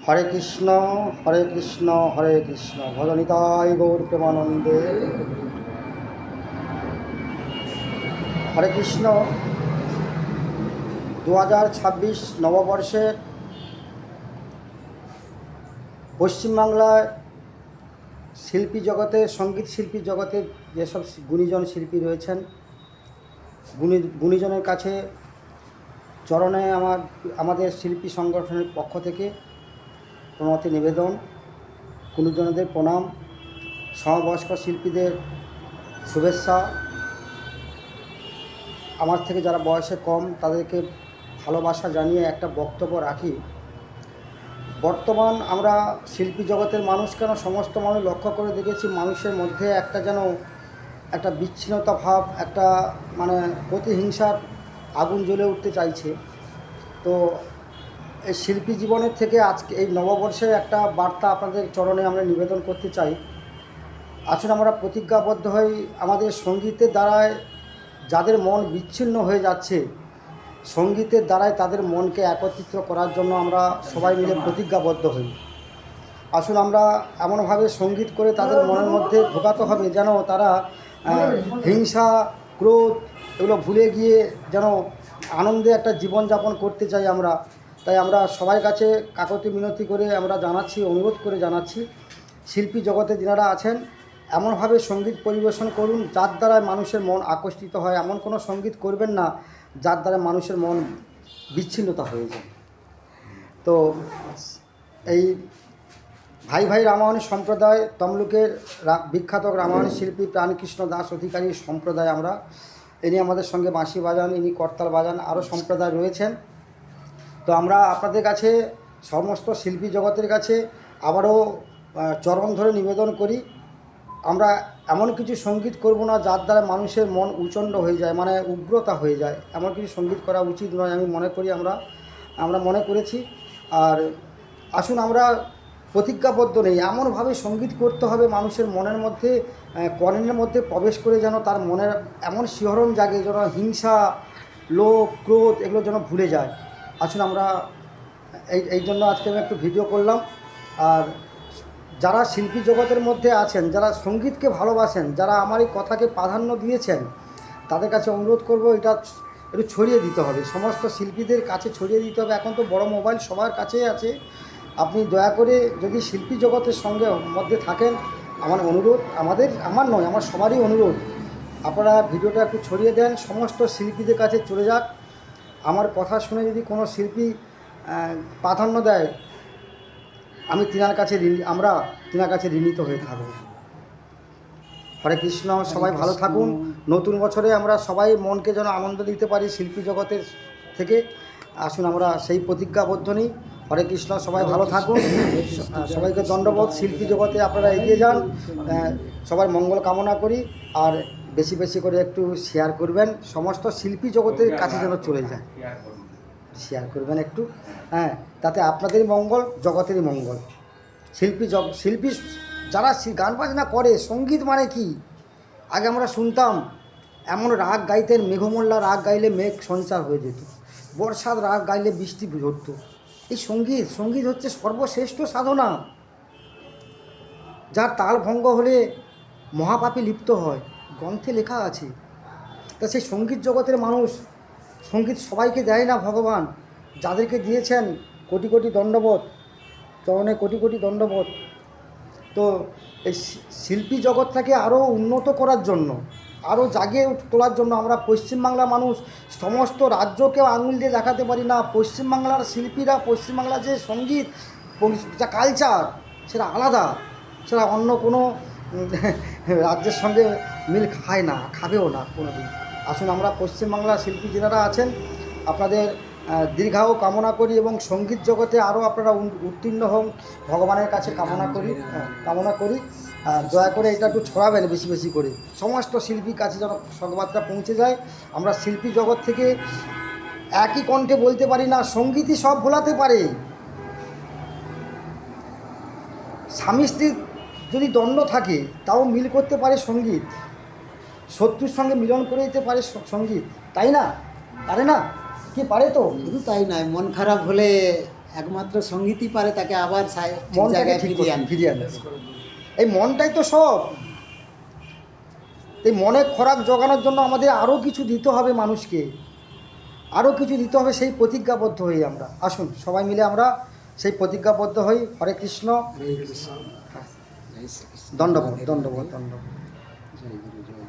হরে কৃষ্ণ হরে কৃষ্ণ হরে কৃষ্ণ ভজনিতাই গৌর প্রেমানন্দে। হরে কৃষ্ণ। 2026 নববর্ষের পশ্চিমবাংলায় শিল্পী জগতে, সঙ্গীত শিল্পী জগতে যেসব গুণীজন শিল্পী রয়েছেন, গুণীজনের কাছে চরণে আমাদের শিল্পী সংগঠনের পক্ষ থেকে প্রণতি নিবেদন, গুণীজনদের প্রণাম, সমবয়স্ক শিল্পীদের শুভেচ্ছা। আমার থেকে যারা বয়সে কম তাদেরকে ভালোবাসা জানিয়ে একটা বক্তব্য রাখি। বর্তমান আমরা শিল্পী জগতের মানুষ কেন সমস্ত মানুষ লক্ষ্য করে দেখেছি, মানুষের মধ্যে একটা যেন একটা বিচ্ছিন্নতা ভাব, একটা প্রতিহিংসার আগুন জ্বলে উঠতে চাইছে। তো এই শিল্পী জীবনের থেকে আজকে এই নববর্ষের একটা বার্তা আপনাদের চরণে আমরা নিবেদন করতে চাই। আসলে আমরা প্রতিজ্ঞাবদ্ধ হই, আমাদের সঙ্গীতের দ্বারায় যাদের মন বিচ্ছিন্ন হয়ে যাচ্ছে, সঙ্গীতের দ্বারাই তাদের মনকে একত্রিত করার জন্য আমরা সবাই মিলে প্রতিজ্ঞাবদ্ধ হই। আসলে আমরা এমনভাবে সঙ্গীত করে তাদের মনের মধ্যে ঢোকাতে হবে যেন তারা হিংসা, ক্রোধ এগুলো ভুলে গিয়ে যেন আনন্দে একটা জীবনযাপন করতে চাই আমরা। তাই আমরা সবার কাছে কাকতি মিনতি করে আমরা জানাচ্ছি, অনুরোধ করে জানাচ্ছি, শিল্পী জগতে যারা আছেন এমনভাবে সঙ্গীত পরিবেশন করুন যার দ্বারা মানুষের মন আকর্ষিত হয়। এমন কোনো সঙ্গীত করবেন না যার দ্বারা মানুষের মন বিচ্ছিন্নতা হয়ে যায়। তো এই ভাই ভাই রামায়ণী সম্প্রদায়, তমলুকের বিখ্যাত রামায়ণী শিল্পী প্রাণকৃষ্ণ দাস অধিকারী সম্প্রদায় আমরা, ইনি আমাদের সঙ্গে বাঁশি বাজান, ইনি করতাল বাজান, আরও সম্প্রদায় রয়েছেন। তো আমরা আপনাদের কাছে, সমস্ত শিল্পী জগতের কাছে আবারও চরণ ধরে নিবেদন করি, আমরা এমন কিছু সঙ্গীত করব না যার দ্বারা মানুষের মন উচণ্ড হয়ে যায়, উগ্রতা হয়ে যায়। এমন কিছু সঙ্গীত করা উচিত নয় আমি মনে করি, আমরা মনে করেছি। আর আসুন আমরা প্রতিজ্ঞাবদ্ধ নেই, এমনভাবে সঙ্গীত করতে হবে মানুষের মনের মধ্যে, কর্ণের মধ্যে প্রবেশ করে যেন তার মনের এমন শিহরণ জাগে যেন হিংসা, লোভ, ক্রোধ এগুলো যেন ভুলে যায়। আসুন আমরা এই জন্য আজকে আমি একটু ভিডিও করলাম। আর যারা শিল্পী জগতের মধ্যে আছেন, যারা সঙ্গীতকে ভালোবাসেন, যারা আমার এই কথাকে প্রাধান্য দিয়েছেন, তাদের কাছে অনুরোধ করব এটা একটু ছড়িয়ে দিতে হবে, সমস্ত শিল্পীদের কাছে ছড়িয়ে দিতে হবে। এখন তো বড় মোবাইল সবার কাছেই আছে, আপনি দয়া করে যদি শিল্পী জগতের সঙ্গে মধ্যে থাকেন, আমার অনুরোধ, আমার নয়, আমার সবারই অনুরোধ, আপনারা ভিডিওটা একটু ছড়িয়ে দেন, সমস্ত শিল্পীদের কাছে চলে যাক। আমার কথা শুনে যদি কোনো শিল্পী প্রাধান্য দেয়, আমরা তিনার কাছে ঋণিত হয়ে থাকব। হরে কৃষ্ণ। সবাই ভালো থাকুন। নতুন বছরে আমরা সবাই মনকে যেন আনন্দ দিতে পারি শিল্পী জগতের থেকে। আসুন আমরা সেই প্রতিজ্ঞাবদ্ধ নিই। হরে কৃষ্ণ। সবাই ভালো থাকুন। সবাইকে দণ্ডবোধ। শিল্পী জগতে আপনারা এগিয়ে যান। সবার মঙ্গল কামনা করি। আর বেশি বেশি করে একটু শেয়ার করবেন, সমস্ত শিল্পী জগতের কাছে যেন চলে যায়। শেয়ার করবেন একটু, তাতে আপনাদেরই মঙ্গল, জগতেরই মঙ্গল। শিল্পী যারা গান বাজনা করে, সঙ্গীত মানে কি, আগে আমরা শুনতাম এমন রাগ গাইতেন, মেঘমল্লা রাগ গাইলে মেঘ সঞ্চার হয়ে যেত, বর্ষার রাগ গাইলে বৃষ্টি ঝরত। এই সঙ্গীত হচ্ছে সর্বশ্রেষ্ঠ সাধনা, যার তাল ভঙ্গ হলে মহাপাপী লিপ্ত হয়, গ্রন্থে লেখা আছে। তা সেই সঙ্গীত জগতের মানুষ, সঙ্গীত সবাইকে দেয় না ভগবান, যাদেরকে দিয়েছেন কোটি কোটি দণ্ডবোধ, চরণে কোটি কোটি দণ্ডবোধ। তো এই শিল্পী জগৎটাকে আরও উন্নত করার জন্য, আরও জাগিয়ে তোলার জন্য আমরা পশ্চিমবাংলার মানুষ সমস্ত রাজ্যকেও আঙুল দিয়ে দেখাতে পারি না, পশ্চিমবাংলার শিল্পীরা, পশ্চিমবাংলার যে সঙ্গীত, যা কালচার, সেটা আলাদা, সেটা অন্য কোনো রাজ্যের সঙ্গে মিল খায় না, খাবেও না কোনো দিন। আসুন আমরা পশ্চিমবাংলার শিল্পী যারা আছেন, আপনাদের দীর্ঘায়ু কামনা করি এবং সঙ্গীত জগতে আরও আপনারা উত্তীর্ণ হন ভগবানের কাছে কামনা করি। আর দয়া করে এটা একটু ছড়াবেন বেশি বেশি করে, সমস্ত শিল্পীর কাছে যেন সংবাদটা পৌঁছে যায়। আমরা শিল্পী জগৎ থেকে একই কণ্ঠে বলতে পারি না, সঙ্গীতই সব ভোলাতে পারে। স্বামী স্ত্রীর যদি দ্বন্দ্ব থাকে তাও মিল করতে পারে সঙ্গীত, শত্রুর সঙ্গে মিলন করে দিতে পারে সঙ্গীত, তাই না? পারে না কি? পারে তো। শুধু তাই নয়, মন খারাপ হলে একমাত্র সঙ্গীতই পারে তাকে আবার ঠিক মনটাকে জায়গায় ঠিক ফিরিয়ে আনতে। ফিরিয়ে আনতে। এই মনটাই তো সব। এই মনে খোরাক জোগানোর জন্য আমাদের আরও কিছু দিতে হবে মানুষকে, আরও কিছু দিতে হবে। সেই প্রতিজ্ঞাবদ্ধ হই আমরা। আসুন সবাই মিলে আমরা সেই প্রতিজ্ঞাবদ্ধ হই। হরে কৃষ্ণ। হরে কৃষ্ণ। জয় শ্রীকৃষ্ণ। দণ্ডবোধ দণ্ডবোধ দণ্ডবোধ। জয় গুরু জয়